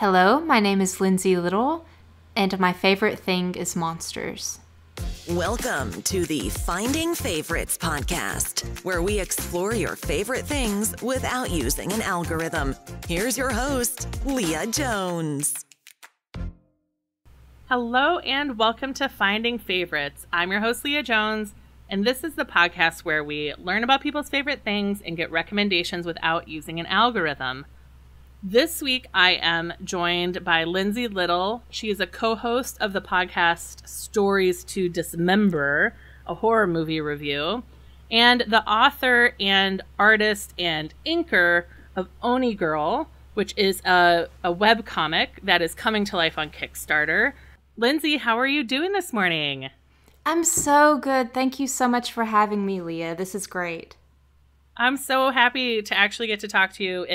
Hello, my name is Lyndsey Little, and my favorite thing is monsters. Welcome to the Finding Favorites podcast, where we explore your favorite things without using an algorithm. Here's your host, Leah Jones. Hello and welcome to Finding Favorites. I'm your host, Leah Jones, and this is the podcast where we learn about people's favorite things and get recommendations without using an algorithm. This week, I am joined by Lyndsey Little. She is a co-host of the podcast Stories to Dismember, a horror movie review, and the author and artist and inker of Oni Girl, which is a webcomic that is coming to life on Kickstarter. Lyndsey, how are you doing this morning? I'm so good. Thank you so much for having me, Leah. This is great. I'm so happy to actually get to talk to you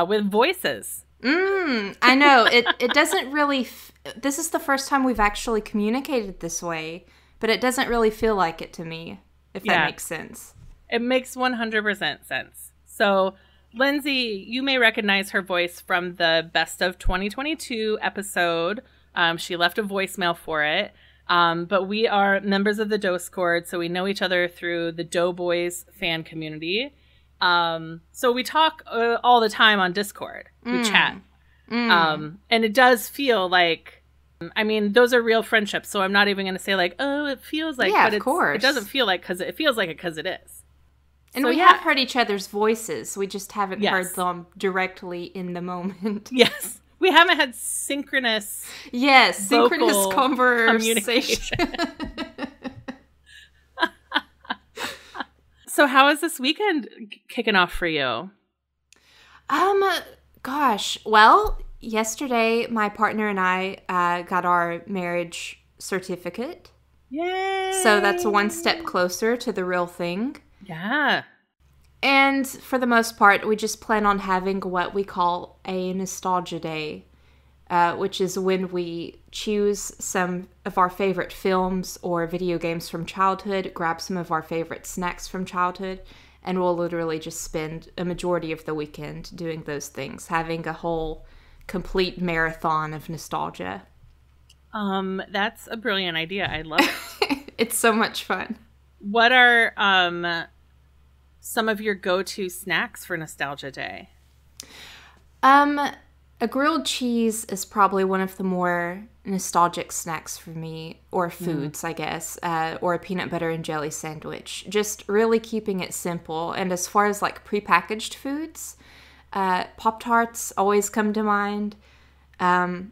with voices. I know. It doesn't really... this is the first time we've actually communicated this way, but it doesn't really feel like it to me, if that makes sense. It makes 100% sense. So, Lyndsey, you may recognize her voice from the Best of 2022 episode. She left a voicemail for it. But we are members of the Discord, so we know each other through the Doughboys fan community. So we talk all the time on Discord. We chat. And it does feel like, I mean, those are real friendships. So I'm not even going to say like, oh, it feels like, yeah, but of course. It doesn't feel like, it feels like it because it is. And so, we have heard each other's voices. We just haven't heard them directly in the moment. Yes. We haven't had synchronous conversation. So how is this weekend kicking off for you? Gosh. Well, yesterday my partner and I got our marriage certificate. Yay! So that's one step closer to the real thing. Yeah. And for the most part, we just plan on having what we call a nostalgia day, which is when we choose some of our favorite films or video games from childhood, grab some of our favorite snacks from childhood, and we'll literally just spend a majority of the weekend doing those things, having a whole complete marathon of nostalgia. That's a brilliant idea. I love it. It's so much fun. What are some of your go-to snacks for Nostalgia Day? A grilled cheese is probably one of the more nostalgic snacks for me, or foods, I guess, or a peanut butter and jelly sandwich. Just really keeping it simple. And as far as like prepackaged foods, Pop-Tarts always come to mind. I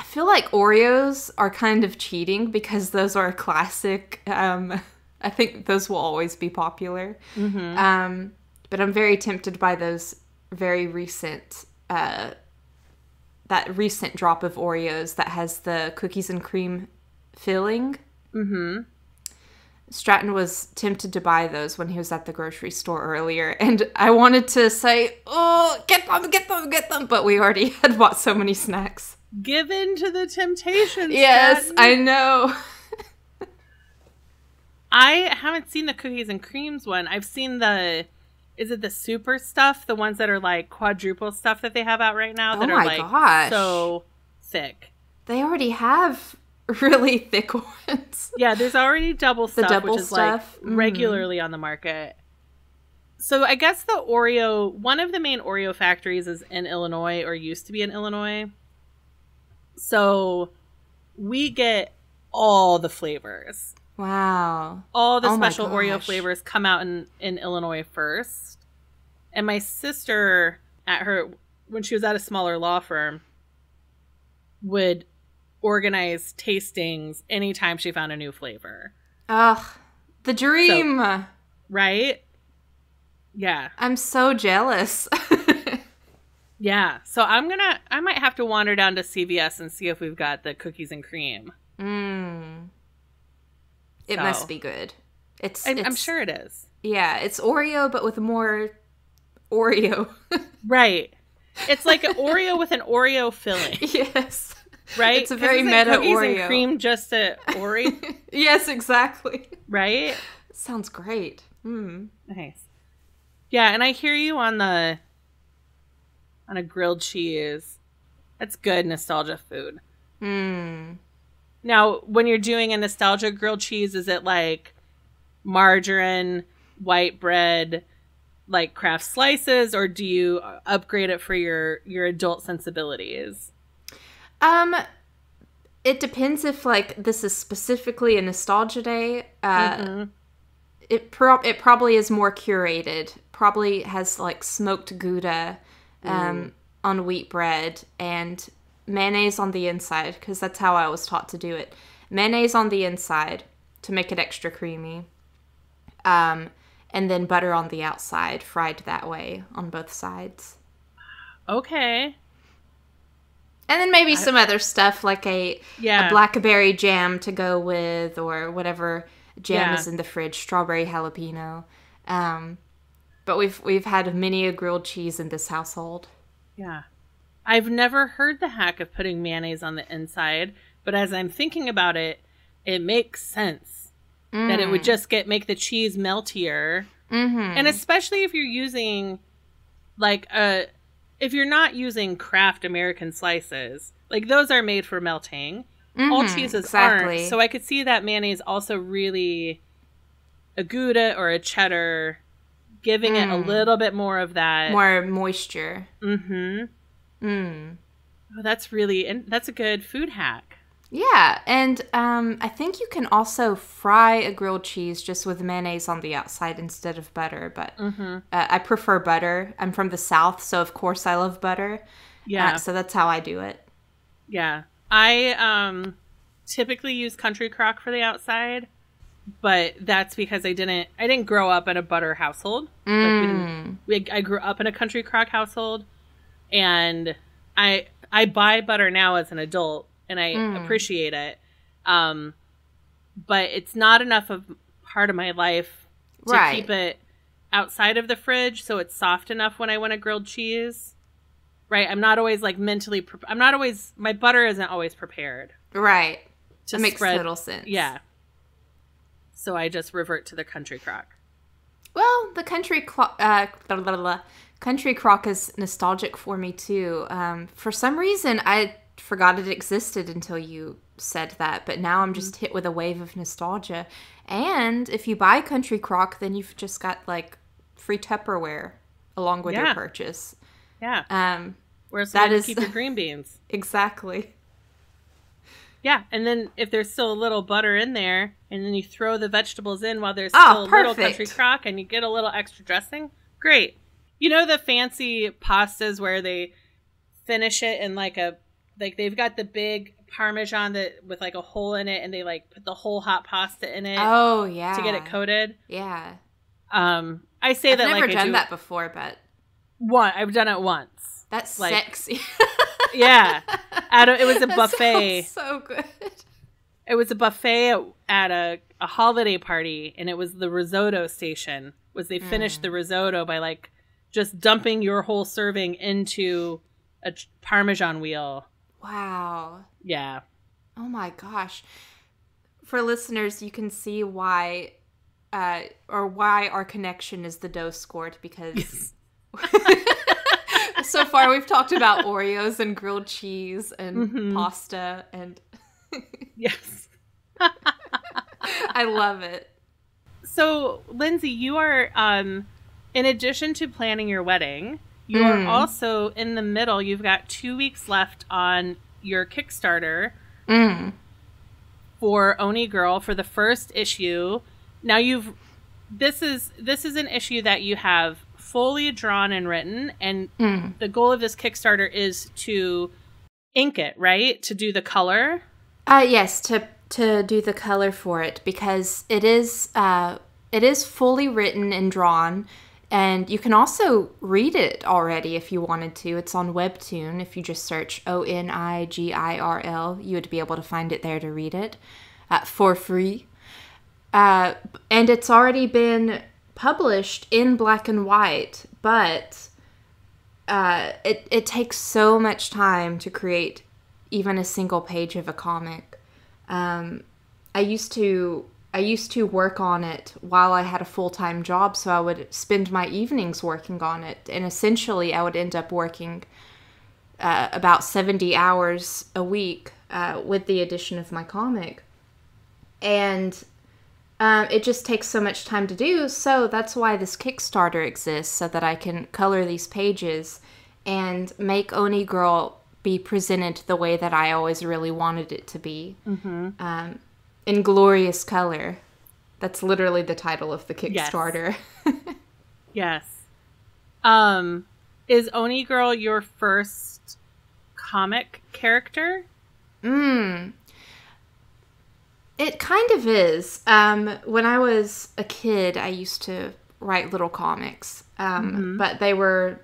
feel like Oreos are kind of cheating because those are a classic. I think those will always be popular. Mm-hmm. But I'm very tempted by those very recent... that recent drop of Oreos that has the cookies and cream filling. Mm-hmm. Stratton was tempted to buy those when he was at the grocery store earlier, and I wanted to say, oh, get them, but we already had bought so many snacks. Give in to the temptation, Yes, Stratton. I know. I haven't seen the cookies and creams one. I've seen is it the super stuff? The ones that are like quadruple stuff that they have out right now that are like so thick. They already have really thick ones. Yeah, there's already double stuff, which is stuff. Like regularly on the market. So I guess one of the main Oreo factories is in Illinois, or used to be in Illinois. So we get all the flavors. Wow. All the special Oreo flavors come out in Illinois first. And my sister, when she was at a smaller law firm, would organize tastings anytime she found a new flavor. Ugh, the dream. So, right? Yeah. I'm so jealous. Yeah. So I might have to wander down to CVS and see if we've got the cookies and cream. It must be good. I'm sure it is. Yeah, it's Oreo, but with more Oreo. Right. It's like an Oreo with an Oreo filling. Yes. Right? It's a very meta cookies Oreo. And cream just a Oreo? Yes, exactly. Right? Sounds great. Nice. Yeah, and I hear you on a grilled cheese. That's good nostalgia food. Mm. Now, when you're doing a nostalgia grilled cheese, is it like margarine, white bread, like Kraft slices, or do you upgrade it for your adult sensibilities? It depends if like this is specifically a nostalgia day. It probably is more curated. Probably has like smoked Gouda on wheat bread and mayonnaise on the inside, because that's how I was taught to do it. Mayonnaise on the inside to make it extra creamy. And then butter on the outside, fried that way on both sides. Okay. And then maybe some other stuff like a blackberry jam to go with, or whatever jam is in the fridge, strawberry jalapeno. But we've had many a grilled cheese in this household. Yeah. I've never heard the hack of putting mayonnaise on the inside, but as I'm thinking about it, it makes sense that it would just make the cheese meltier. Mm-hmm. And especially if you're using if you're not using Kraft American slices, like those are made for melting. Mm-hmm, all cheeses aren't. So I could see that mayonnaise also really a Gouda or a cheddar, giving it a little bit more of that. More moisture. Mm-hmm. Oh, that's a good food hack. Yeah, and I think you can also fry a grilled cheese just with mayonnaise on the outside instead of butter, but I prefer butter. I'm from the South, so of course I love butter. Yeah. So that's how I do it. Yeah. I typically use country crock for the outside, but that's because I didn't grow up in a butter household. I grew up in a country crock household, and I buy butter now as an adult, and I appreciate it. But it's not enough of part of my life to keep it outside of the fridge so it's soft enough when I want a grilled cheese. Right? I'm not always like mentally my butter isn't always prepared. Right. That makes total sense. Yeah. So I just revert to the country crock. Well, the country crock is nostalgic for me too. For some reason, I forgot it existed until you said that, but now I'm just hit with a wave of nostalgia. And if you buy country crock, then you've just got like free Tupperware along with your purchase. Yeah. Where's that is keep your green beans? Exactly. Yeah, and then if there's still a little butter in there, and then you throw the vegetables in while there's still a little country crock, and you get a little extra dressing, great. You know the fancy pastas where they finish it in they've got the big Parmesan with like a hole in it, and they like put the whole hot pasta in it. Oh yeah, to get it coated. Yeah. I say I've that never like done that before, but I've done it once. That's like, sexy. Yeah, it was a buffet. That sounds so good. It was a buffet at a holiday party, and it was the risotto station. They finished the risotto by like just dumping your whole serving into a Parmesan wheel. Wow. Yeah. Oh my gosh. For listeners, you can see why our connection is the dough squirt, because so far we've talked about Oreos and grilled cheese and pasta and yes. I love it. So, Lyndsey, you are in addition to planning your wedding, you are also in the middle. You've got 2 weeks left on your Kickstarter for Oni Girl for the first issue. Now this is an issue that you have fully drawn and written, and the goal of this Kickstarter is to ink it, right? To do the color? Yes, to do the color for it, because it is fully written and drawn. And you can also read it already if you wanted to. It's on Webtoon. If you just search ONIGIRL, you would be able to find it there to read it for free. And it's already been published in black and white, but it takes so much time to create even a single page of a comic. I used to work on it while I had a full-time job, so I would spend my evenings working on it, and essentially I would end up working about 70 hours a week with the addition of my comic. And it just takes so much time to do, so that's why this Kickstarter exists, so that I can color these pages and make Oni Girl be presented the way that I always really wanted it to be. In glorious color. That's literally the title of the Kickstarter. Yes. Is Oni Girl your first comic character? It kind of is. When I was a kid, I used to write little comics. But they were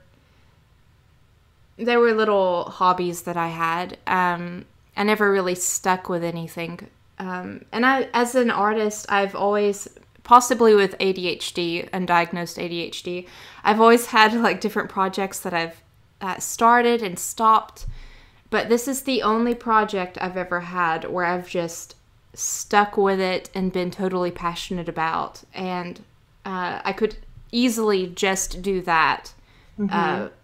little hobbies that I had. I never really stuck with anything. And as an artist, I've always, possibly with ADHD, undiagnosed ADHD, I've always had like different projects that I've started and stopped. But this is the only project I've ever had where I've just stuck with it and been totally passionate about. And I could easily just do that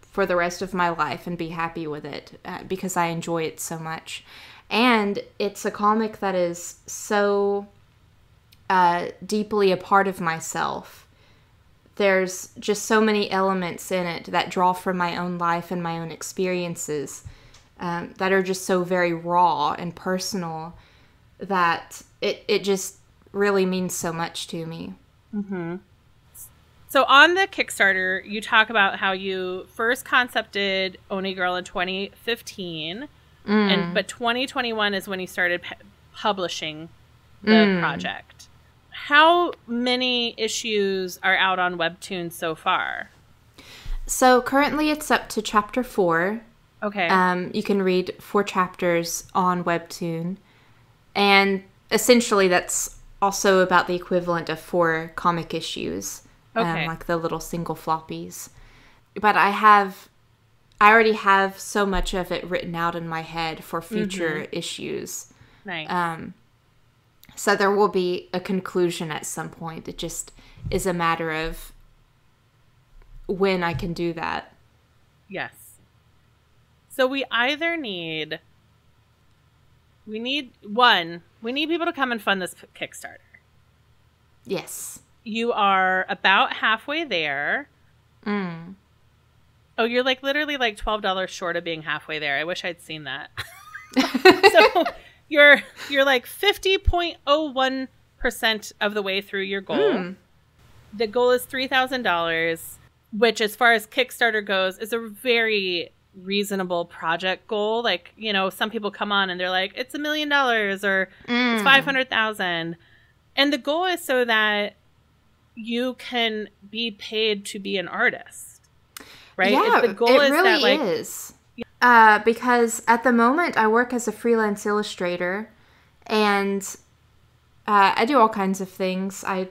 for the rest of my life and be happy with it because I enjoy it so much. And it's a comic that is so deeply a part of myself. There's just so many elements in it that draw from my own life and my own experiences that are just so very raw and personal that it just really means so much to me. So on the Kickstarter, you talk about how you first concepted Oni Girl in 2015, but 2021 is when you started publishing the project. How many issues are out on Webtoon so far? So currently it's up to chapter 4. Okay. You can read 4 chapters on Webtoon. And essentially that's also about the equivalent of 4 comic issues. Like the little single floppies. But I already have so much of it written out in my head for future issues. Nice. So there will be a conclusion at some point. It just is a matter of when I can do that. Yes. So we either need... We need people to come and fund this Kickstarter. Yes. You are about halfway there. Oh, you're like literally like $12 short of being halfway there. I wish I'd seen that. So you're like 50.01% of the way through your goal. The goal is $3,000, which as far as Kickstarter goes is a very reasonable project goal. Like, you know, some people come on and they're like, it's $1 million or it's 500,000. And the goal is so that you can be paid to be an artist, right? Yeah, the goal it really is. Because at the moment I work as a freelance illustrator, and I do all kinds of things. I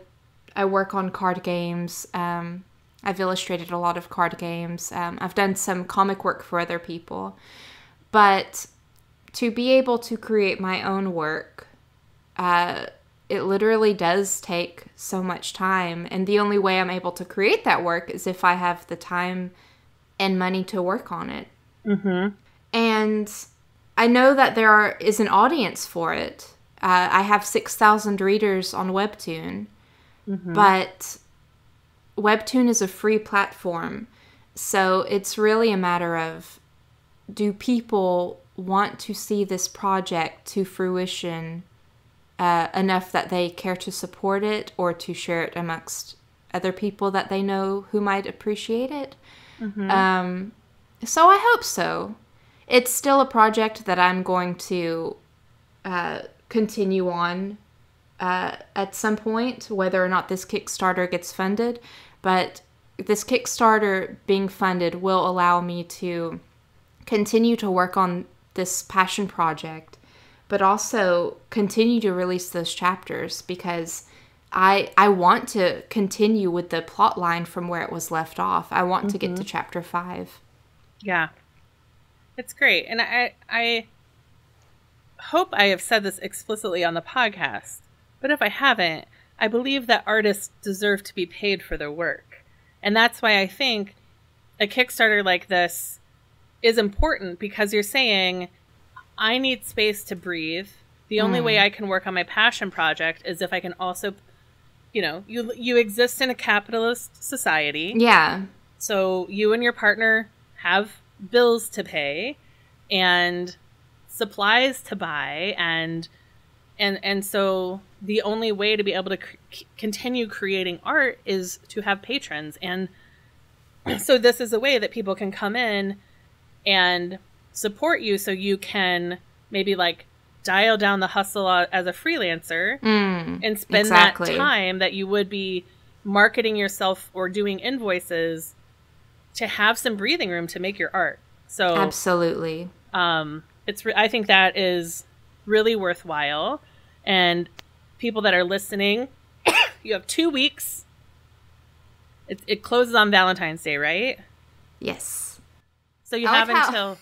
work on card games. I've illustrated a lot of card games. I've done some comic work for other people. But to be able to create my own work, it literally does take so much time. And the only way I'm able to create that work is if I have the time and money to work on it. And I know that there is an audience for it. I have 6,000 readers on Webtoon. But Webtoon is a free platform. So it's really a matter of, do people want to see this project to fruition enough that they care to support it or to share it amongst other people that they know who might appreciate it? So I hope so. It's still a project that I'm going to continue on at some point, whether or not this Kickstarter gets funded. But this Kickstarter being funded will allow me to continue to work on this passion project, but also continue to release those chapters, because I want to continue with the plot line from where it was left off. I want to get to chapter 5. Yeah. It's great. And I hope I have said this explicitly on the podcast, but if I haven't, I believe that artists deserve to be paid for their work. And that's why I think a Kickstarter like this is important because you're saying, I need space to breathe. The only way I can work on my passion project is if I can also, you exist in a capitalist society. Yeah. So you and your partner have bills to pay and supplies to buy, and so the only way to be able to continue creating art is to have patrons. And so this is a way that people can come in and support you, so you can maybe like dial down the hustle as a freelancer and spend that time that you would be marketing yourself or doing invoices to have some breathing room to make your art. So absolutely. I think that is really worthwhile. And people that are listening, you have 2 weeks. It closes on Valentine's Day, right? Yes. So you have until...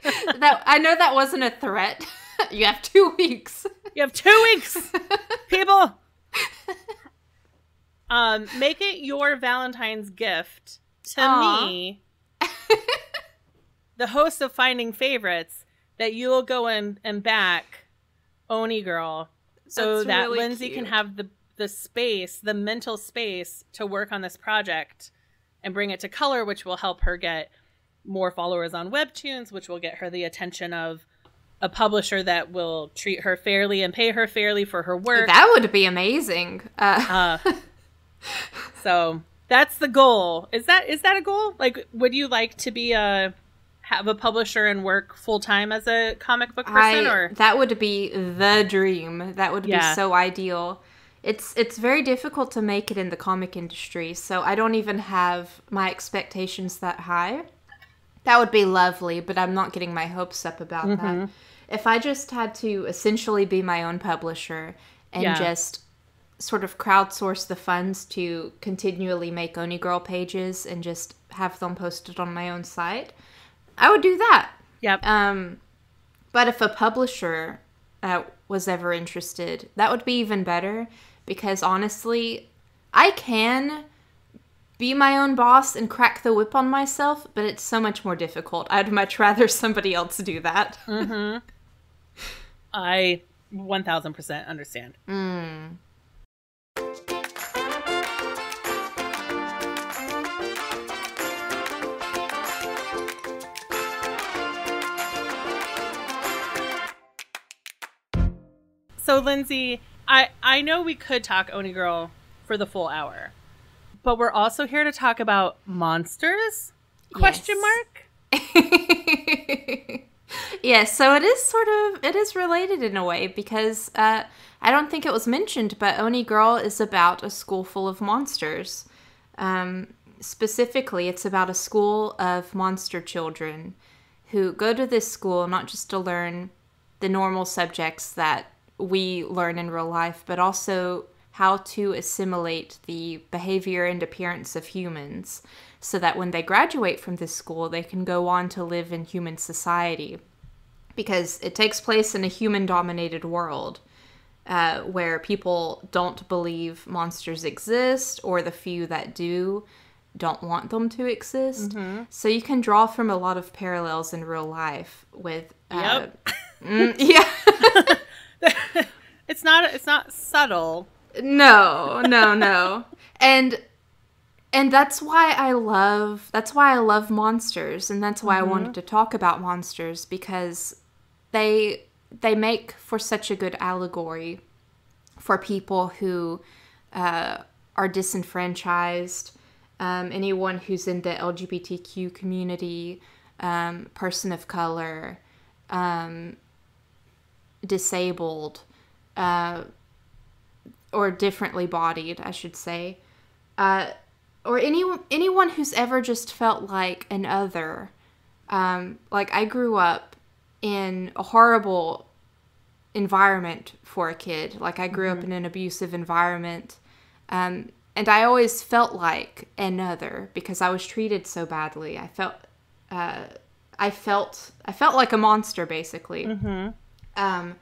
I know that wasn't a threat. You have 2 weeks. You have 2 weeks, people. Make it your Valentine's gift to me, the host of Finding Favorites, that you will go in and back Oni Girl, so that's that really Lyndsey cute. Can have the space, the mental space to work on this project and bring it to color, which will help her get more followers on Webtoons, which will get her the attention of a publisher that will treat her fairly and pay her fairly for her work. That would be amazing. So that's the goal. Is that a goal? Like, would you like to be have a publisher and work full time as a comic book person? Or that would be the dream. That would be so ideal. It's very difficult to make it in the comic industry, so I don't even have my expectations that high. That would be lovely, but I'm not getting my hopes up about that. If I just had to essentially be my own publisher and just sort of crowdsource the funds to continually make Oni Girl pages and just have them posted on my own site, I would do that. Yep. But if a publisher was ever interested, that would be even better, because honestly, I can be my own boss and crack the whip on myself, but it's so much more difficult. I'd much rather somebody else do that. I 1000% understand. So, Lyndsey, I know we could talk Oni Girl for the full hour, but we're also here to talk about monsters? Question mark? Yes, so it is related in a way, because I don't think it was mentioned, but Oni Girl is about a school full of monsters. Specifically, it's about a school of monster children who go to this school not just to learn the normal subjects that we learn in real life, but also how to assimilate the behavior and appearance of humans, so that when they graduate from this school, they can go on to live in human society. Because it takes place in a human-dominated world, where people don't believe monsters exist, or the few that do don't want them to exist. So you can draw from a lot of parallels in real life with... It's not subtle. No. And that's why I love monsters, and that's why I wanted to talk about monsters, because they make for such a good allegory for people who are disenfranchised, anyone who's in the LGBTQ community, person of color, disabled, or differently bodied, I should say, or anyone who's ever just felt like an other. Like, I grew up in a horrible environment for a kid. Like, I grew up in an abusive environment, and I always felt like an other because I was treated so badly. I felt like a monster, basically. And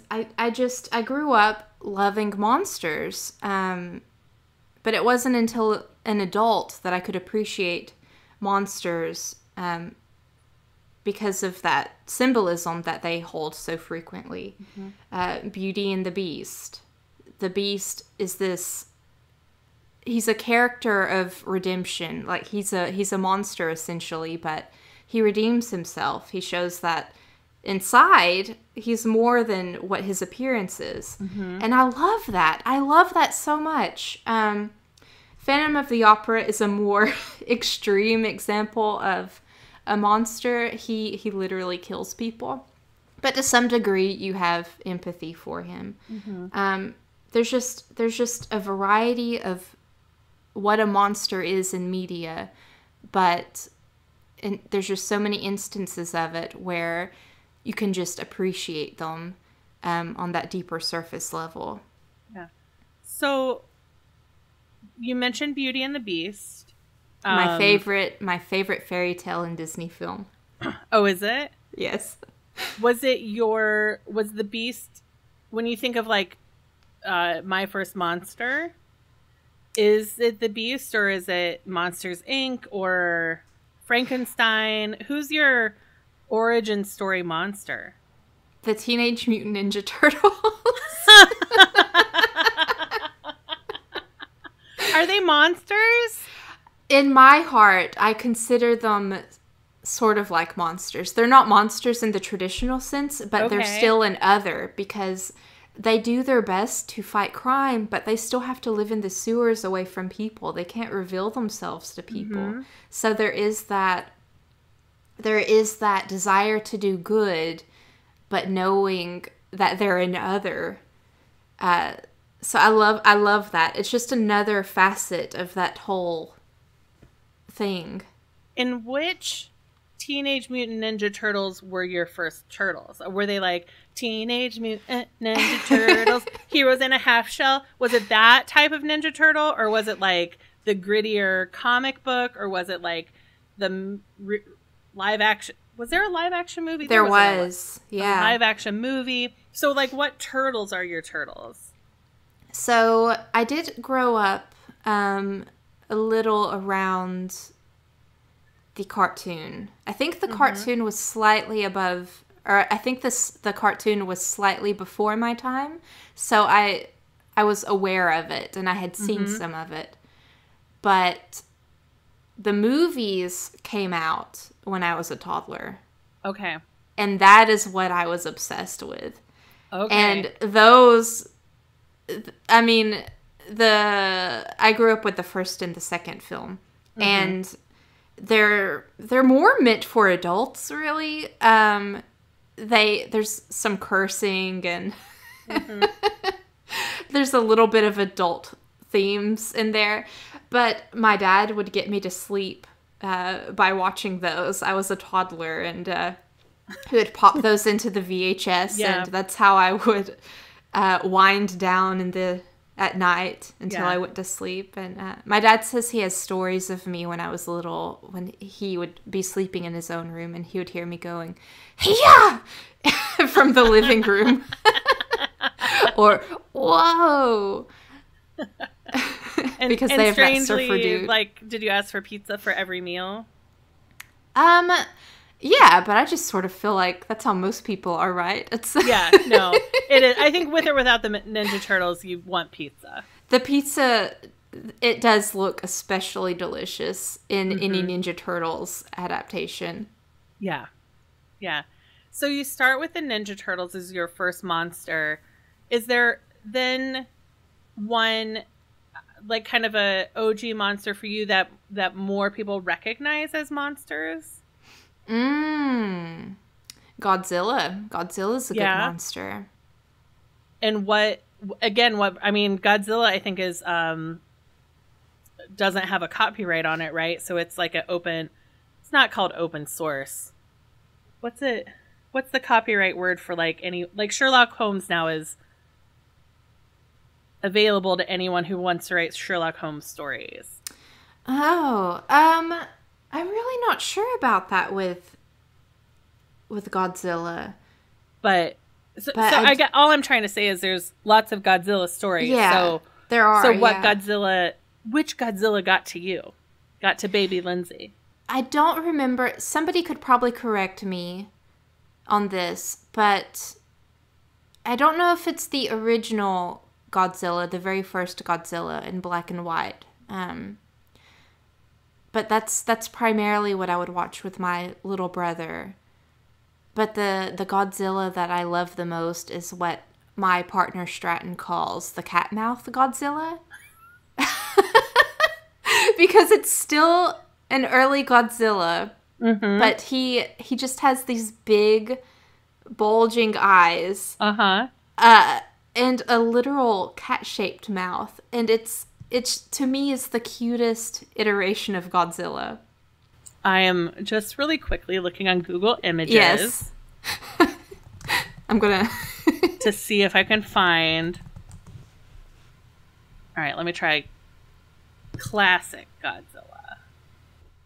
I grew up loving monsters, but it wasn't until an adult that I could appreciate monsters because of that symbolism that they hold so frequently. Beauty and the Beast. The Beast is this... He's a character of redemption. Like, he's a monster, essentially, but he redeems himself. He shows that inside, he's more than what his appearance is. And I love that. I love that so much. Phantom of the Opera is a more extreme example of a monster. He literally kills people. But to some degree, you have empathy for him. There's just a variety of what a monster is in media, but there's just so many instances of it where you can just appreciate them on that deeper surface level. Yeah. So you mentioned Beauty and the Beast. My favorite fairy tale in Disney film. Oh, is it? Yes. Was the Beast, when you think of like My First Monster, is it the Beast or is it Monsters Inc. or Frankenstein? Who's your origin story monster? The Teenage Mutant Ninja Turtles. Are they monsters? In my heart, I consider them sort of like monsters. They're not monsters in the traditional sense, but they're still an other, because they do their best to fight crime, but they still have to live in the sewers away from people. They can't reveal themselves to people. So there is that desire to do good, but knowing that they're an other. So I love that. It's just another facet of that whole thing. In which Teenage Mutant Ninja Turtles were your first turtles? Or were they like Teenage Mutant Ninja Turtles, Heroes in a Half Shell? Was it that type of Ninja Turtle, or was it like the grittier comic book, or was it like the live action? Was there a live action movie? There was, yeah. A live action movie. So like, what turtles are your turtles? So I did grow up a little around the cartoon. I think the cartoon was slightly above, or I think the cartoon was slightly before my time. So I was aware of it, and I had seen some of it. But the movies came out when I was a toddler. Okay. And that is what I was obsessed with. Okay. And those, I mean, I grew up with the first and the second film. And they're more meant for adults, really. There's some cursing and there's a little bit of adult themes in there. But my dad would get me to sleep by watching those. I was a toddler, and he would pop those into the VHS, and that's how I would wind down at night until I went to sleep. And my dad says he has stories of me when I was little, when he would be sleeping in his own room, and he would hear me going, "Hiya!" from the living room. Or, "Whoa!" Because they have that surfer dude. Like, did you ask for pizza for every meal? Yeah, but I just sort of feel like that's how most people are, right? Yeah, no, it is. I think with or without the Ninja Turtles, you want pizza. The pizza, it does look especially delicious in any Ninja Turtles adaptation. Yeah, yeah. So you start with the Ninja Turtles as your first monster. Is there then one, like, kind of a OG monster for you that more people recognize as monsters? Godzilla. Godzilla's a good monster. And Godzilla, I think, is doesn't have a copyright on it, right? So it's like it's not called open source. What's the copyright word for like Sherlock Holmes now is available to anyone who wants to write Sherlock Holmes stories. I'm really not sure about that with Godzilla. But all I'm trying to say is there's lots of Godzilla stories. Yeah, so there are. So which Godzilla got to you? Got to baby Lyndsey? I don't remember. Somebody could probably correct me on this, but I don't know if it's the original Godzilla, the very first Godzilla in black and white. But that's primarily what I would watch with my little brother. But the Godzilla that I love the most is what my partner Stratton calls the cat mouth Godzilla. Because it's still an early Godzilla, but he just has these big, bulging eyes. And a literal cat-shaped mouth. And it's to me is the cutest iteration of Godzilla. I am just really quickly looking on Google Images. Yes. I'm gonna to see if I can find. All right, let me try classic Godzilla.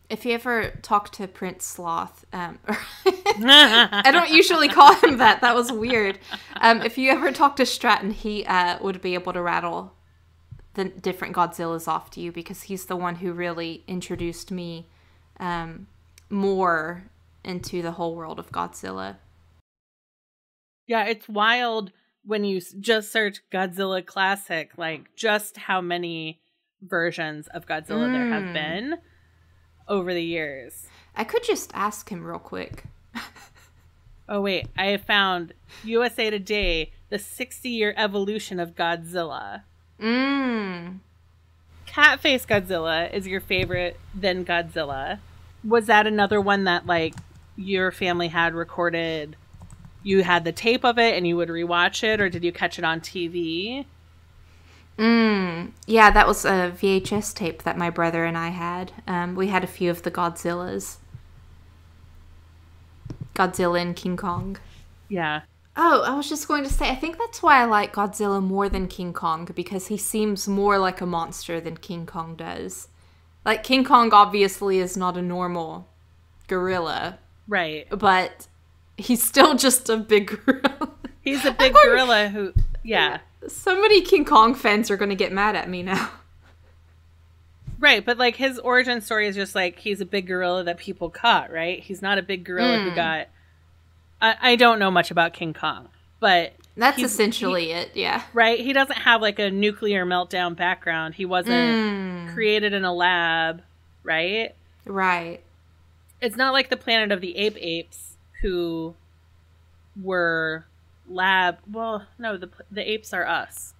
If you ever talk to Prince Sloth, I don't usually call him that. That was weird. If you ever talk to Stratton, he would be able to rattle the different Godzillas off to you because he's the one who really introduced me more into the whole world of Godzilla. Yeah, it's wild when you just search Godzilla Classic, like just how many versions of Godzilla there have been over the years. I could just ask him real quick. Oh, wait. I have found USA Today, the 60-year evolution of Godzilla. Catface Godzilla is your favorite than Godzilla. Was that another one that, like, your family had recorded? You had the tape of it and you would rewatch it, or did you catch it on TV? Yeah, that was a VHS tape that my brother and I had. We had a few of the Godzillas. Godzilla and King Kong. Yeah. Oh, I was just going to say, I think that's why I like Godzilla more than King Kong, because he seems more like a monster than King Kong does. Like, King Kong obviously is not a normal gorilla. Right. But he's still just a big gorilla. He's a big gorilla who, yeah. So many King Kong fans are going to get mad at me now. Right, but like his origin story is just like he's a big gorilla that people caught, right? He's not a big gorilla who got... I don't know much about King Kong, but... That's essentially it, yeah. Right? He doesn't have like a nuclear meltdown background. He wasn't created in a lab, right? Right. It's not like the Planet of the Apes who were lab... Well, no, the apes are us.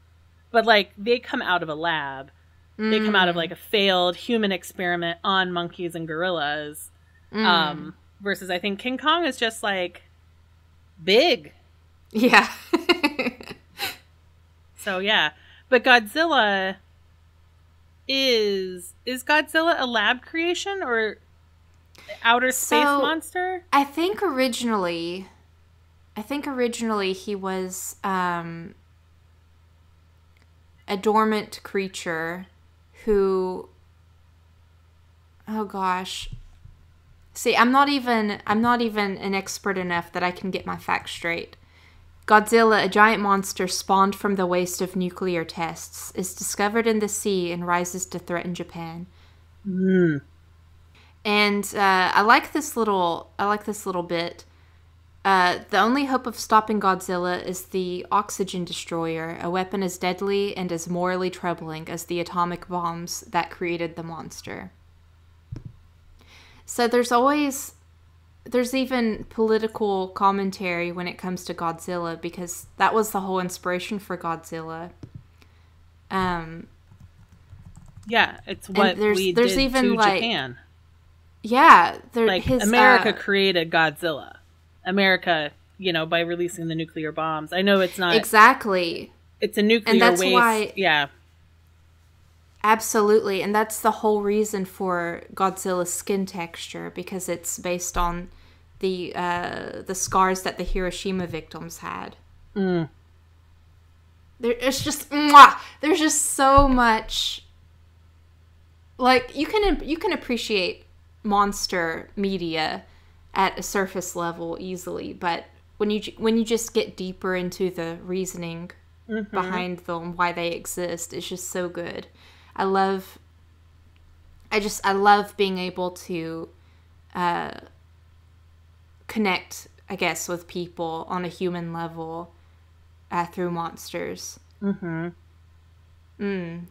But like they come out of a lab. They come out of like a failed human experiment on monkeys and gorillas. Versus I think King Kong is just like big. Yeah. So yeah. But Godzilla is Godzilla a lab creation or outer space monster? I think originally he was a dormant creature who, oh gosh. See, I'm not even an expert enough that I can get my facts straight. Godzilla, a giant monster spawned from the waste of nuclear tests, is discovered in the sea and rises to threaten Japan. And I like this little bit. The only hope of stopping Godzilla is the oxygen destroyer, a weapon as deadly and as morally troubling as the atomic bombs that created the monster. So there's even political commentary when it comes to Godzilla, because that was the whole inspiration for Godzilla. Yeah, it's what we did even to Japan. Yeah, America created Godzilla. America, by releasing the nuclear bombs. I know it's not... Exactly. It's a nuclear and that's waste. Why, yeah. Absolutely. And that's the whole reason for Godzilla's skin texture, because it's based on the scars that the Hiroshima victims had. There's just so much... Like, you can appreciate monster media at a surface level easily, but when you just get deeper into the reasoning behind them, why they exist, it's just so good. I love being able to connect, I guess, with people on a human level through monsters. Mm-hmm.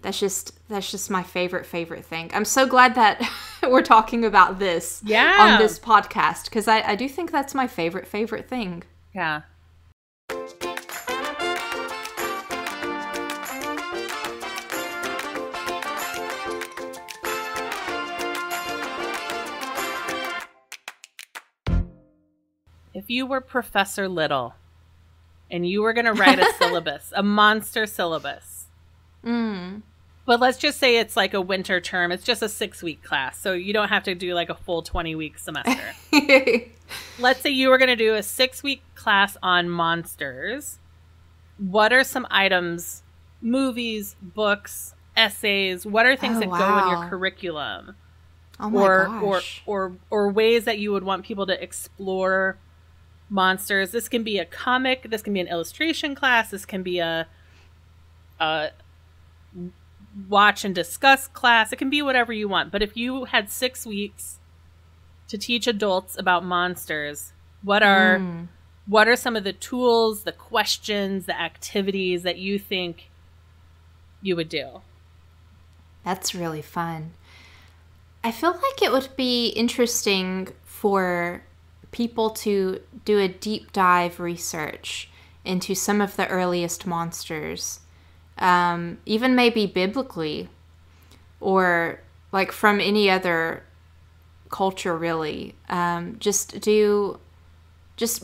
That's just my favorite thing. I'm so glad that we're talking about this on this podcast, because I do think that's my favorite thing. Yeah. If you were Professor Little and you were going to write a syllabus, a monster syllabus, but let's just say it's like a winter term. It's just a 6-week class, so you don't have to do like a full 20-week semester. Let's say you were going to do a 6-week class on monsters. What are some items, movies, books, essays? What are things that go in your curriculum? Oh my gosh. Or ways that you would want people to explore monsters? This can be a comic. This can be an illustration class. This can be a watch and discuss class. It can be whatever you want. But if you had 6 weeks to teach adults about monsters, what are some of the tools, the questions, the activities that you think you would do? That's really fun. I feel like it would be interesting for people to do a deep dive research into some of the earliest monsters, even maybe biblically, or like from any other culture, really. Just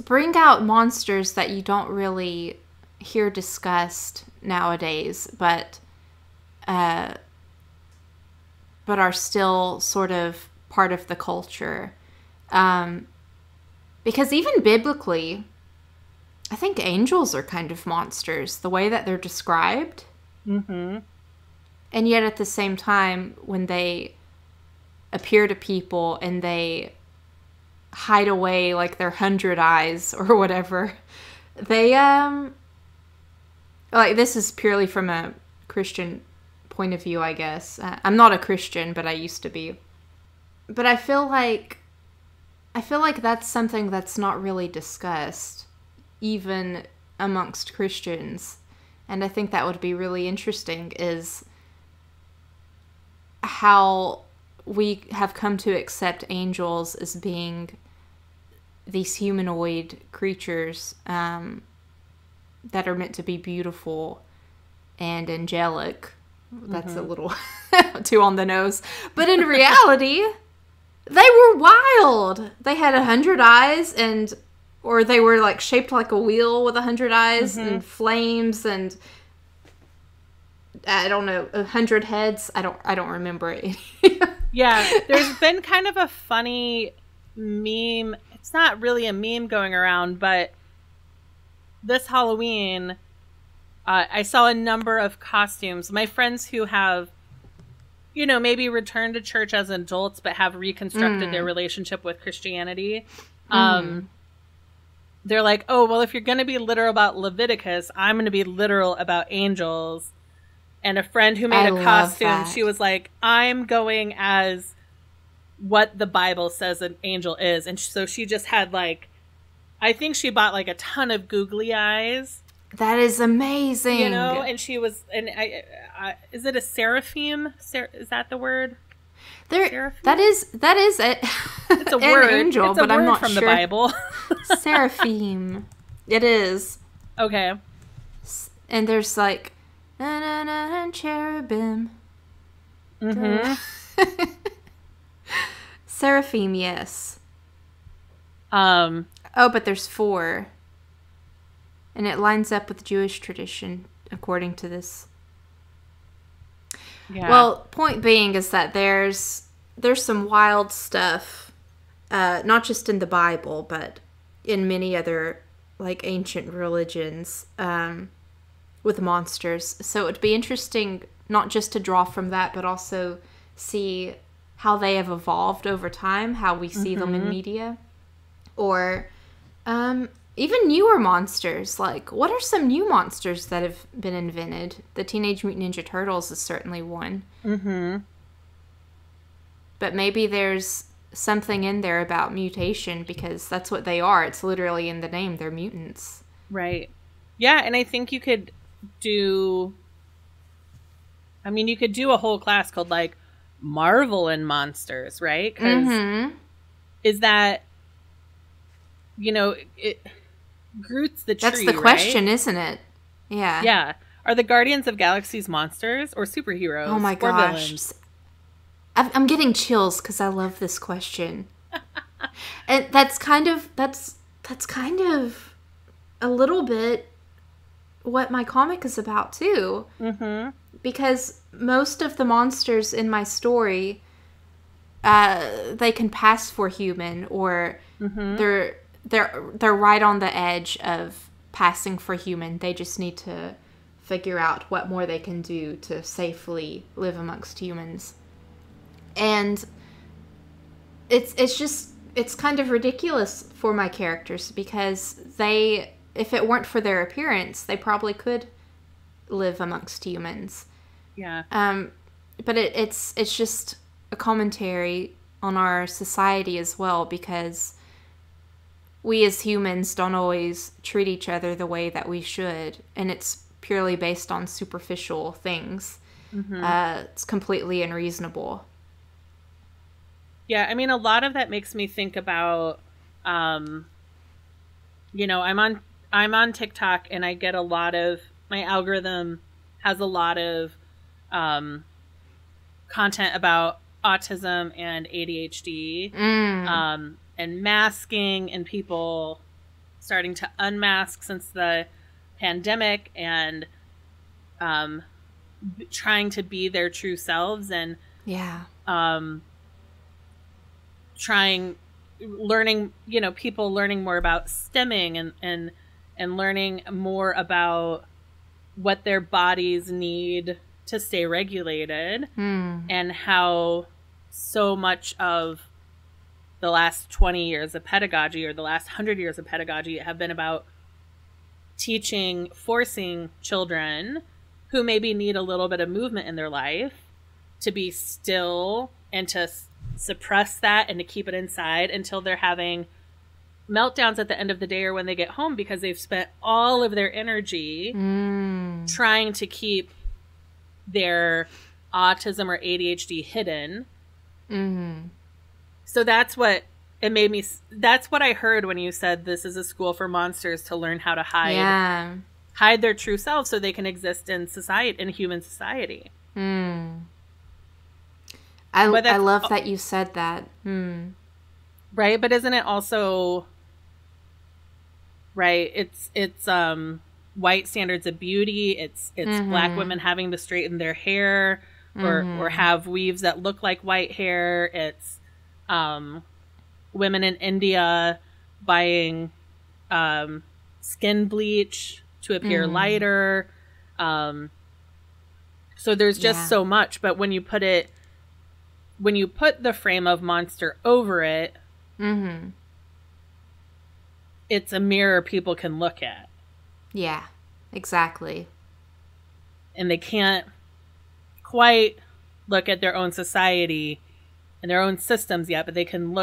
bring out monsters that you don't really hear discussed nowadays, but are still sort of part of the culture. Because even biblically, I think angels are kind of monsters, the way that they're described. Mm-hmm. And yet at the same time, when they appear to people and they hide away like their 100 eyes or whatever, they, like, this is purely from a Christian point of view, I guess. I'm not a Christian, but I used to be. But I feel like that's something that's not really discussed, even amongst Christians. And I think that would be really interesting, is how we have come to accept angels as being these humanoid creatures that are meant to be beautiful and angelic. That's a little too on the nose. But in reality, they were wild. They had 100 eyes, or they were like shaped like a wheel with 100 eyes and flames, and I don't know, 100 heads. I don't remember it. Yeah, there's been kind of a funny meme. It's not really a meme going around, but this Halloween, I saw a number of costumes. My friends who have, maybe returned to church as adults, but have reconstructed their relationship with Christianity. They're like, oh, well, if you're going to be literal about Leviticus, I'm going to be literal about angels. And a friend who made a costume, she was like, I'm going as what the Bible says an angel is. And so she just had I think she bought a ton of googly eyes. That is amazing. And she was, is it a seraphim? Is that the word? That is it. It's a word. Angel, it's a but word I'm not from sure. the Bible. Seraphim. It is. Okay. And there's and cherubim. Mm-hmm. Seraphim, yes. Oh, but there's 4. And it lines up with Jewish tradition, according to this. Yeah. Well, point being is that there's some wild stuff, not just in the Bible, but in many other ancient religions, with monsters. So it'd be interesting not just to draw from that, but also see how they have evolved over time, how we see them in media, or even newer monsters. What are some new monsters that have been invented? The Teenage Mutant Ninja Turtles is certainly one. Mm-hmm. But maybe there's something in there about mutation, because that's what they are. It's literally in the name. They're mutants. Right. Yeah, and I think you could do a whole class called like Marvel and Monsters, right? Because is that, Groot's the tree, That's the question, right? Isn't it? Yeah. Yeah. Are the Guardians of Galaxies monsters or superheroes? Oh my gosh. Villains? I'm getting chills because I love this question. And that's kind of a little bit what my comic is about too. Mm-hmm. Because most of the monsters in my story, they can pass for human, or they're right on the edge of passing for human. They just need to figure out what more they can do to safely live amongst humans. And it's kind of ridiculous for my characters, because if it weren't for their appearance, they probably could live amongst humans. Yeah. But it's just a commentary on our society as well, because we as humans don't always treat each other the way that we should, and it's purely based on superficial things. It's completely unreasonable. Yeah, I mean, a lot of that makes me think about, I'm on TikTok, and I get my algorithm has a lot of content about autism and ADHD, and masking, and people starting to unmask since the pandemic, and trying to be their true selves, and people learning more about stemming, and learning more about what their bodies need to stay regulated, and how so much of the last 20 years of pedagogy, or the last 100 years of pedagogy, have been about forcing children who maybe need a little bit of movement in their life to be still, and to suppress that, and to keep it inside until they're having meltdowns at the end of the day, or when they get home, because they've spent all of their energy trying to keep their autism or ADHD hidden. So that's what I heard when you said this is a school for monsters, to learn how to hide their true selves so they can exist in human society. I love that you said that. Right, but isn't it also right? It's white standards of beauty. It's Black women having to straighten their hair, or have weaves that look like white hair. It's women in India buying skin bleach to appear lighter. So there's just so much. But when you put the frame of monster over it, it's a mirror people can look at. Yeah, exactly. And they can't quite look at their own society and their own systems yet, but they can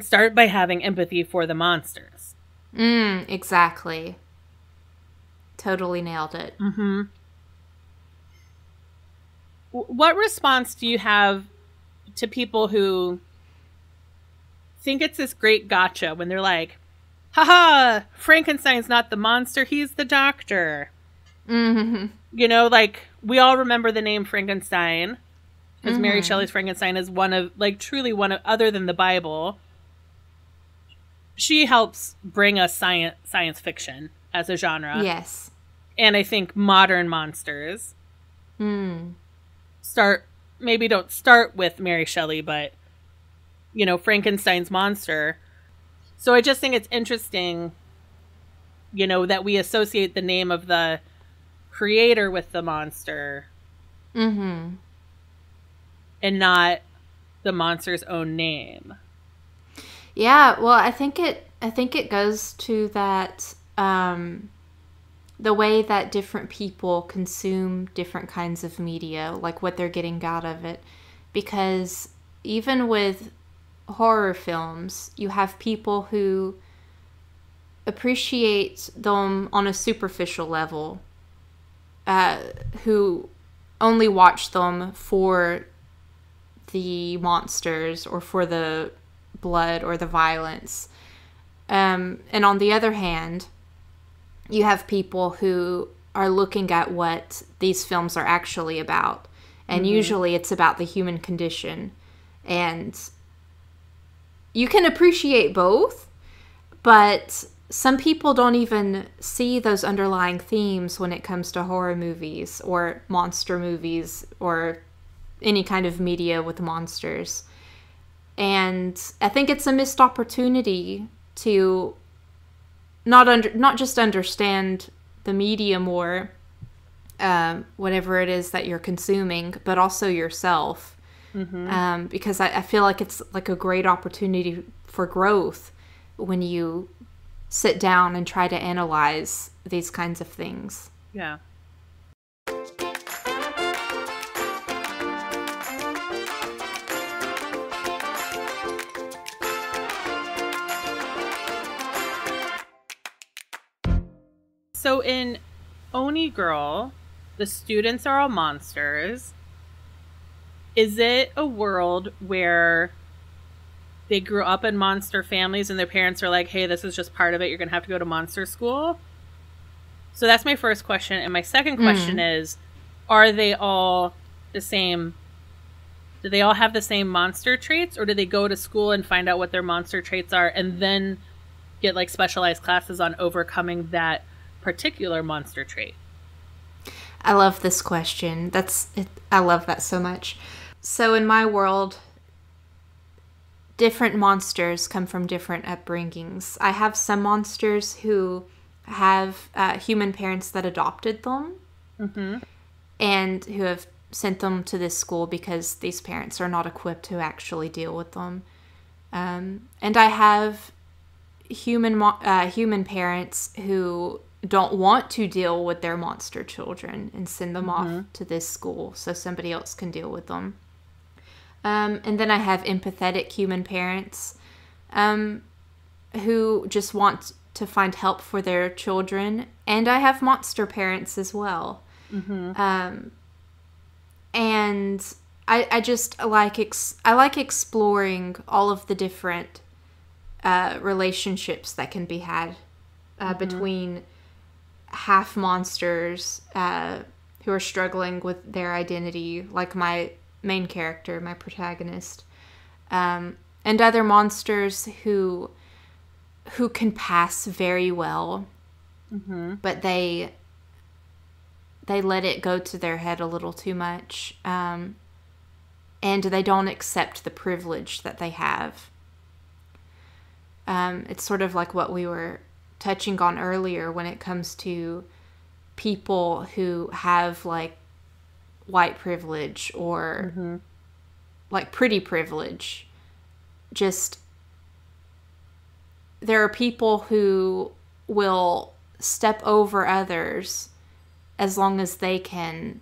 start by having empathy for the monsters. Exactly. Totally nailed it. What response do you have to people who think it's this great gotcha when they're like, haha, Frankenstein's not the monster, he's the doctor? Like, we all remember the name Frankenstein, because Mary Shelley's Frankenstein is truly one of, other than the Bible, she helps bring us science fiction as a genre. Yes. And I think modern monsters don't start with Mary Shelley, but Frankenstein's monster. So I just think it's interesting, that we associate the name of the creator with the monster, and not the monster's own name. Yeah, well, I think it goes to that the way that different people consume different kinds of media, like what they're getting out of it, because even with horror films, you have people who appreciate them on a superficial level, who only watch them for the monsters or for the blood or the violence. And on the other hand, you have people who are looking at what these films are actually about. And usually it's about the human condition. And you can appreciate both, but some people don't even see those underlying themes when it comes to horror movies or monster movies or any kind of media with monsters. And I think it's a missed opportunity to not just understand the media more, whatever it is that you're consuming, but also yourself. Because I feel like it's like a great opportunity for growth when you sit down and try to analyze these kinds of things. Yeah. So in Oni Girl, the students are all monsters. Is it a world where they grew up in monster families and their parents are like, hey, this is just part of it, you're going to have to go to monster school? So that's my first question. And my second question is, are they all the same? Do they all have the same monster traits, or do they go to school and find out what their monster traits are and then get like specialized classes on overcoming that particular monster trait? I love this question. I love that so much. So in my world, different monsters come from different upbringings. I have some monsters who have human parents that adopted them and who have sent them to this school because these parents are not equipped to actually deal with them. And I have human parents who don't want to deal with their monster children and send them off to this school so somebody else can deal with them. And then I have empathetic human parents who just want to find help for their children. And I have monster parents as well. And I just like exploring all of the different relationships that can be had between half monsters who are struggling with their identity, like my main character, my protagonist, and other monsters who can pass very well, but they let it go to their head a little too much, and they don't accept the privilege that they have. It's sort of like what we were touching on earlier when it comes to people who have like white privilege or like pretty privilege. Just there are people who will step over others as long as they can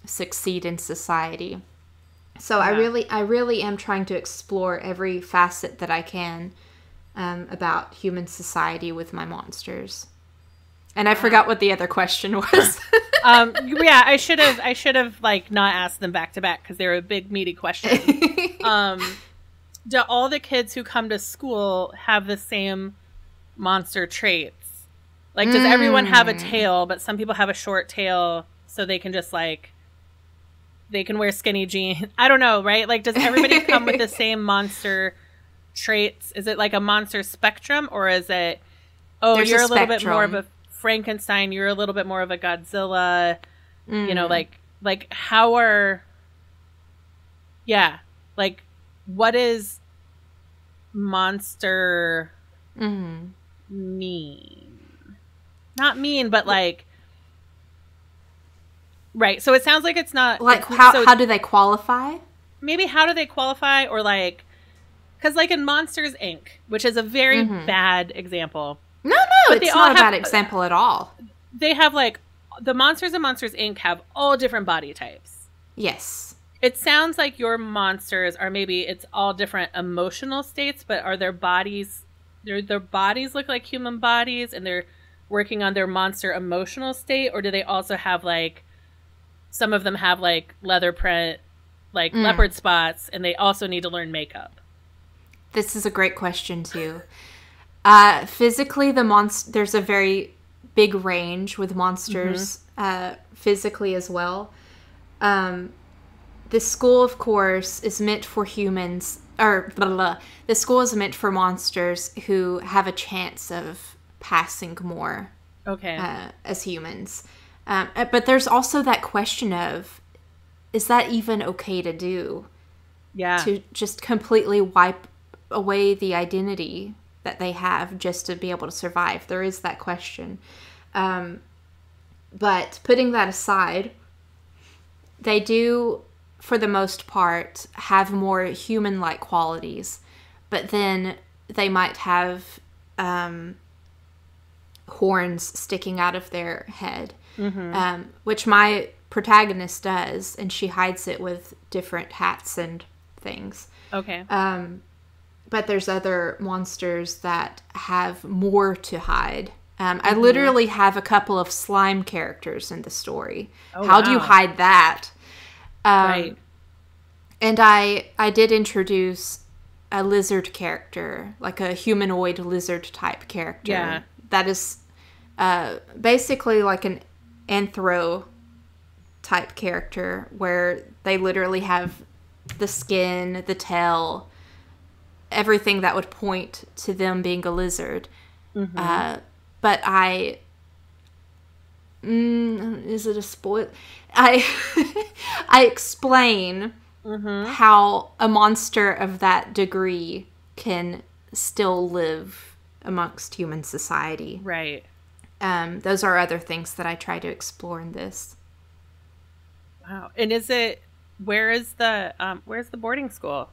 succeed in society. So I really am trying to explore every facet that I can about human society with my monsters. And I forgot what the other question was. Yeah, I should have like not asked them back to back because they were a big meaty question. Do all the kids who come to school have the same monster traits? Like, does everyone have a tail, but some people have a short tail so they can just like, they can wear skinny jeans? I don't know, right? Like, does everybody come with the same monster traits? Is it like a monster spectrum, or is it, There's you're a a little bit spectrum. more of a Frankenstein, you're a little bit more of a Godzilla, you know, like how are, like what is monster mean? Not mean, but like, right. So it sounds like it's not like how do they qualify? Maybe how do they qualify, or like, because like in Monsters Inc., which is a very bad example. No, it's not a bad example at all. They have like, the monsters in Monsters Inc. have all different body types. Yes. It sounds like your monsters are maybe it's all different emotional states, but are their bodies look like human bodies and they're working on their monster emotional state, or do they also have like some of them have like leather print, like leopard spots, and they also need to learn makeup? This is a great question too. Physically, there's a very big range with monsters, physically as well. The school, of course, is meant for humans, or blah, blah, blah. The school is meant for monsters who have a chance of passing more as humans. But there's also that question of, is that even okay to do? Yeah. To just completely wipe away the identity that they have just to be able to survive. There is that question. But putting that aside, they do, for the most part, have more human-like qualities. But then they might have horns sticking out of their head, which my protagonist does, and she hides it with different hats and things. Okay. But there's other monsters that have more to hide. I literally have a couple of slime characters in the story. How do you hide that? Right. And I did introduce a lizard character, like a humanoid lizard type character. Yeah. That is basically like an anthro type character where they literally have the skin, the tail, everything that would point to them being a lizard. But is it a spoil? I explain how a monster of that degree can still live amongst human society. Right. Those are other things that I try to explore in this. Wow. And where's the boarding school?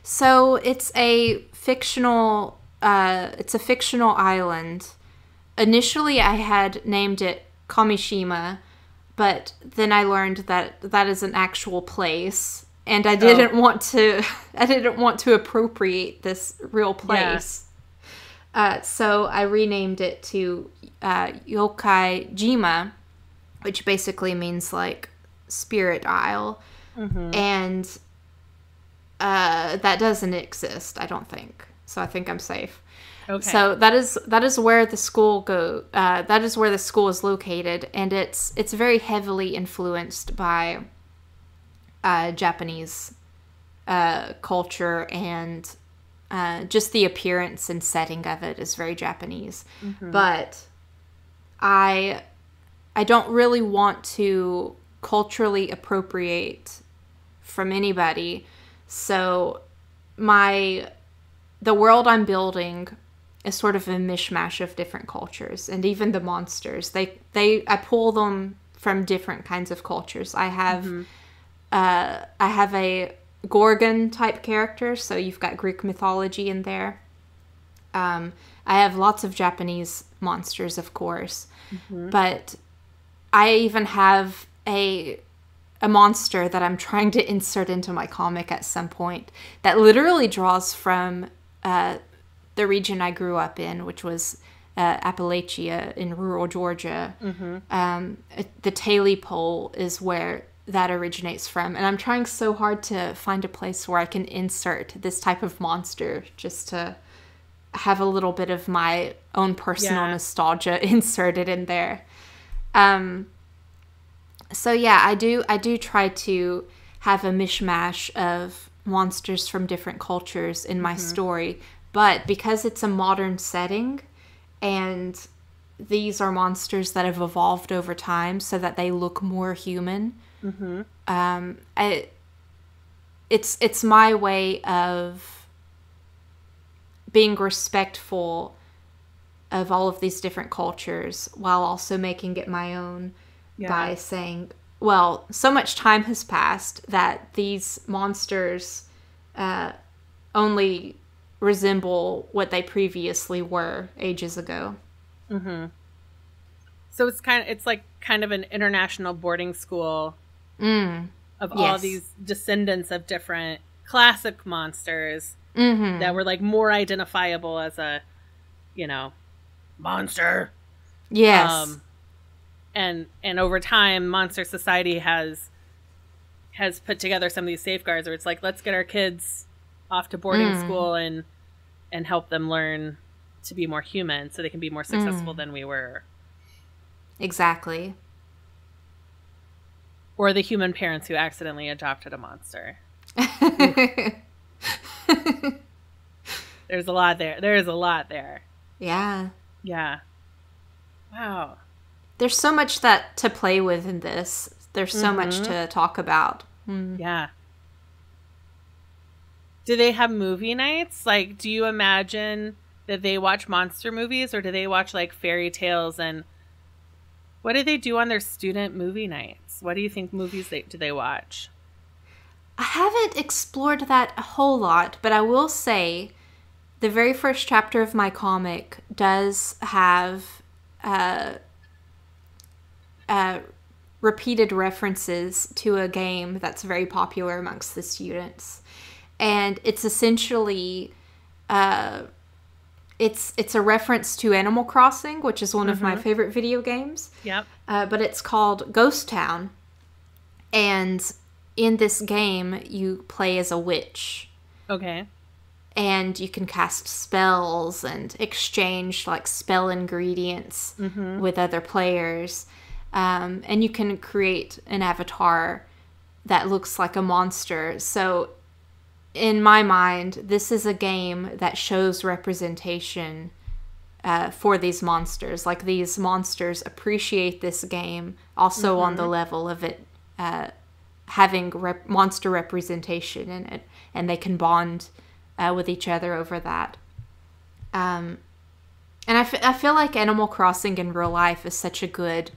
So it's a fictional island. Initially, I had named it Kamishima, but then I learned that that is an actual place, and I didn't want to. I didn't want to appropriate this real place. Yeah. So I renamed it to Yokai Jima, which basically means like Spirit Isle, and that doesn't exist, I don't think. So I think I'm safe. Okay. So that is where the school that is where the school is located, and it's very heavily influenced by Japanese culture, and just the appearance and setting of it is very Japanese. But I don't really want to culturally appropriate from anybody. So the world I'm building is sort of a mishmash of different cultures, and even the monsters. I pull them from different kinds of cultures. I have a Gorgon type character, so you've got Greek mythology in there. I have lots of Japanese monsters, of course, but I even have a monster that I'm trying to insert into my comic at some point that literally draws from the region I grew up in, which was Appalachia in rural Georgia. The Taily Pole is where that originates from, and I'm trying so hard to find a place where I can insert this type of monster just to have a little bit of my own personal nostalgia inserted in there. So yeah, I do try to have a mishmash of monsters from different cultures in my story, but because it's a modern setting and these are monsters that have evolved over time so that they look more human, it's my way of being respectful of all of these different cultures while also making it my own. By saying, well, so much time has passed that these monsters only resemble what they previously were ages ago. So it's like kind of an international boarding school of all Yes. these descendants of different classic monsters Mm-hmm. that were like more identifiable as a, you know, monster. Yes. And over time, Monster Society has put together some of these safeguards where it's like, let's get our kids off to boarding school and help them learn to be more human so they can be more successful than we were. Exactly. Or the human parents who accidentally adopted a monster. There's a lot there. There's a lot there. Yeah. Yeah. Wow. There's so much that to play with in this. There's so much to talk about. Yeah. Do they have movie nights? Like, do you imagine that they watch monster movies, or do they watch like fairy tales? And what do they do on their student movie nights? What do you think movies do they watch? I haven't explored that a whole lot, but I will say the very first chapter of my comic does have repeated references to a game that's very popular amongst the students. And it's essentially, it's a reference to Animal Crossing, which is one of my favorite video games. Yep. But it's called Ghost Town. And in this game, you play as a witch. Okay. And you can cast spells and exchange like spell ingredients with other players. And you can create an avatar that looks like a monster. So in my mind, this is a game that shows representation for these monsters. Like, these monsters appreciate this game also on the level of it having monster representation in it, and they can bond with each other over that. And I feel like Animal Crossing in real life is such a good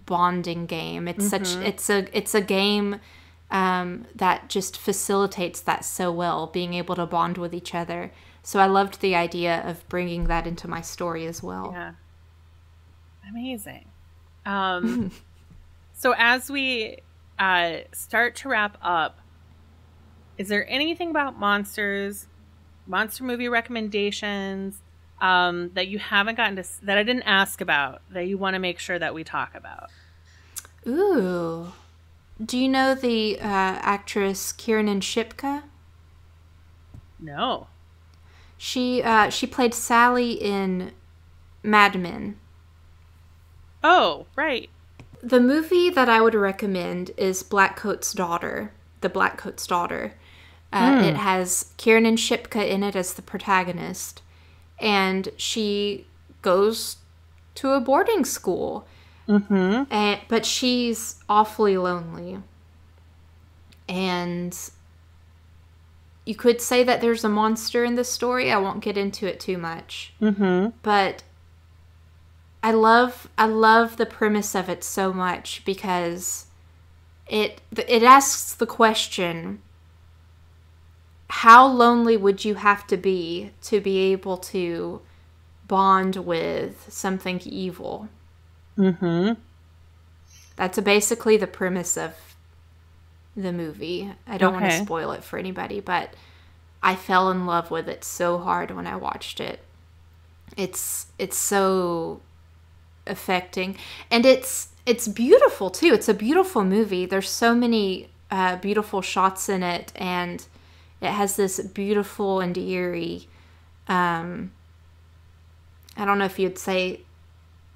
bonding game. It's it's a game that just facilitates that so well, being able to bond with each other. So I loved the idea of bringing that into my story as well. Yeah. Amazing. So as we start to wrap up, is there anything about monster movie recommendations that you haven't gotten to, that I didn't ask about, that you want to make sure that we talk about? Ooh. Do you know the actress Kiernan Shipka? No. She played Sally in Mad Men. Oh, right. The movie that I would recommend is Blackcoat's Daughter. The Blackcoat's Daughter. It has Kiernan Shipka in it as the protagonist. And she goes to a boarding school. But she's awfully lonely. And you could say that there's a monster in the story. I won't get into it too much. But I love the premise of it so much, because it asks the question, how lonely would you have to be able to bond with something evil? That's basically the premise of the movie. I don't want to spoil it for anybody, but I fell in love with it so hard when I watched it. It's so affecting, and it's beautiful too. It's a beautiful movie. There's so many beautiful shots in it, and it has this beautiful and eerie, I don't know if you'd say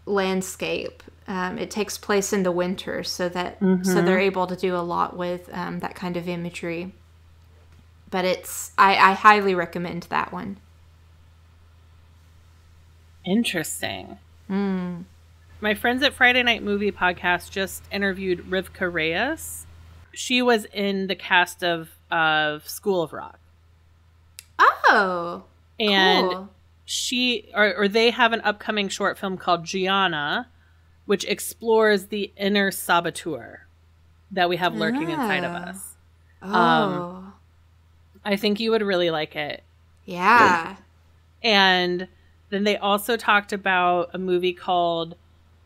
landscape. It takes place in the winter, so that so they're able to do a lot with that kind of imagery. But I highly recommend that one. Interesting. My friends at Friday Night Movie Podcast just interviewed Rivka Reyes. She was in the cast of School of Rock. Oh, and cool. They have an upcoming short film called Gianna, which explores the inner saboteur that we have lurking inside of us. Oh. I think you would really like it. Yeah. And then they also talked about a movie called,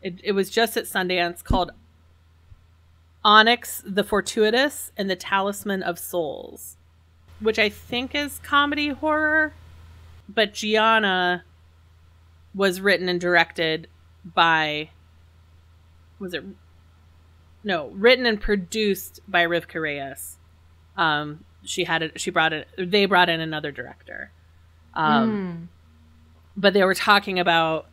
it was just at Sundance, called Onyx the Fortuitous, and The Talisman of Souls, which I think is comedy horror, but Gianna was written and directed by, written and produced by Rivka Reyes. They brought in another director. But they were talking about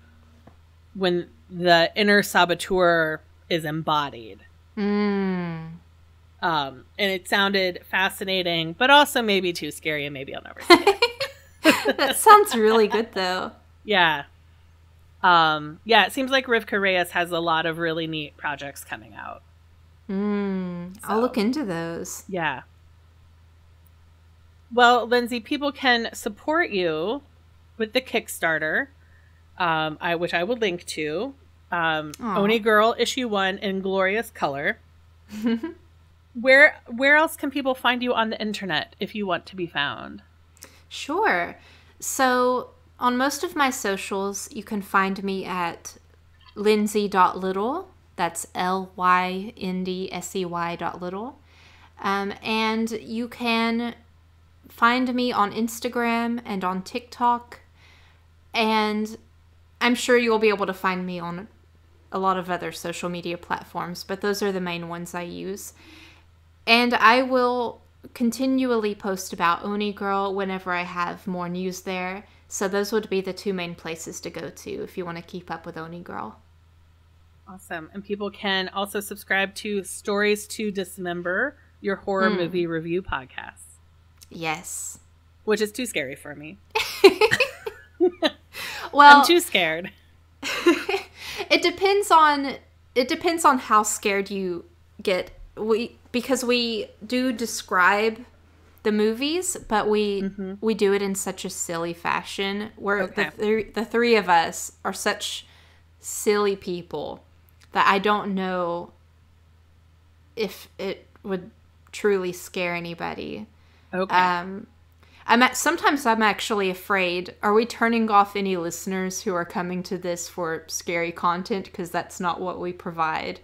when the inner saboteur is embodied. And it sounded fascinating, but also maybe too scary, and maybe I'll never see it. That sounds really good, though. Yeah. It seems like Rivka Reyes has a lot of really neat projects coming out. I'll look into those. Yeah. Well, Lyndsey, people can support you with the Kickstarter, which I will link to. Oni Girl issue 1 in glorious color. Where else can people find you on the internet if you want to be found? Sure. So on most of my socials, you can find me at lyndsey.little. That's LYNDSEY.little. And you can find me on Instagram and on TikTok. And I'm sure you'll be able to find me on a lot of other social media platforms, but those are the main ones I use. And I will continually post about Oni Girl whenever I have more news there. So those would be the two main places to go to if you want to keep up with Oni Girl. Awesome. And people can also subscribe to Stories to Dismember, your horror movie review podcast. Yes. Which is too scary for me. Well, I'm too scared. It depends on how scared you get. Because we do describe the movies, but we do it in such a silly fashion where the three of us are such silly people that I don't know if it would truly scare anybody. Okay. Sometimes I'm actually afraid. Are we turning off any listeners who are coming to this for scary content? Because that's not what we provide.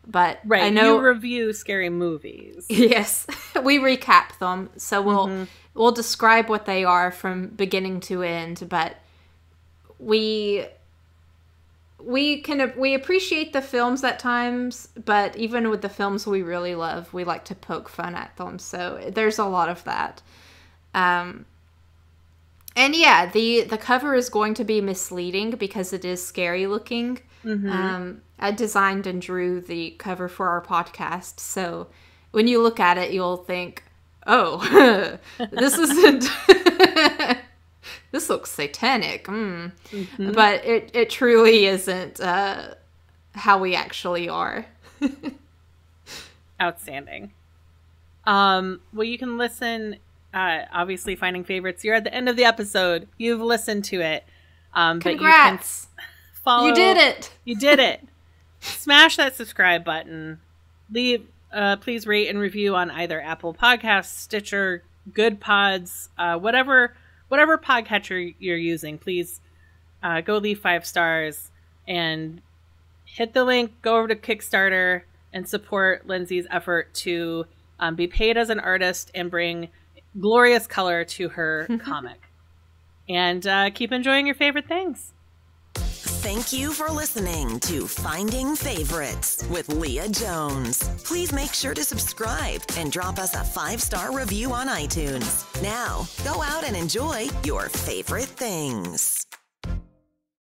But right, I know you review scary movies. Yes, we recap them. So we'll describe what they are from beginning to end. But we appreciate the films at times. But even with the films we really love, we like to poke fun at them. So there's a lot of that. And yeah, the cover is going to be misleading because it is scary looking. I designed and drew the cover for our podcast, so when you look at it, you'll think, oh, this isn't... this looks satanic. But it truly isn't how we actually are. Outstanding. Well, you can listen... obviously, Finding Favorites. You're at the end of the episode. You've listened to it. Congrats! But you can follow. You did it. You did it. Smash that subscribe button. Leave. Please rate and review on either Apple Podcasts, Stitcher, Good Pods, whatever podcatcher you're using. Please go leave 5 stars and hit the link. Go over to Kickstarter and support Lyndsey's effort to be paid as an artist and bring glorious color to her comic. And keep enjoying your favorite things. Thank you for listening to Finding Favorites with Leah Jones. Please make sure to subscribe and drop us a 5-star review on iTunes. Now, go out and enjoy your favorite things.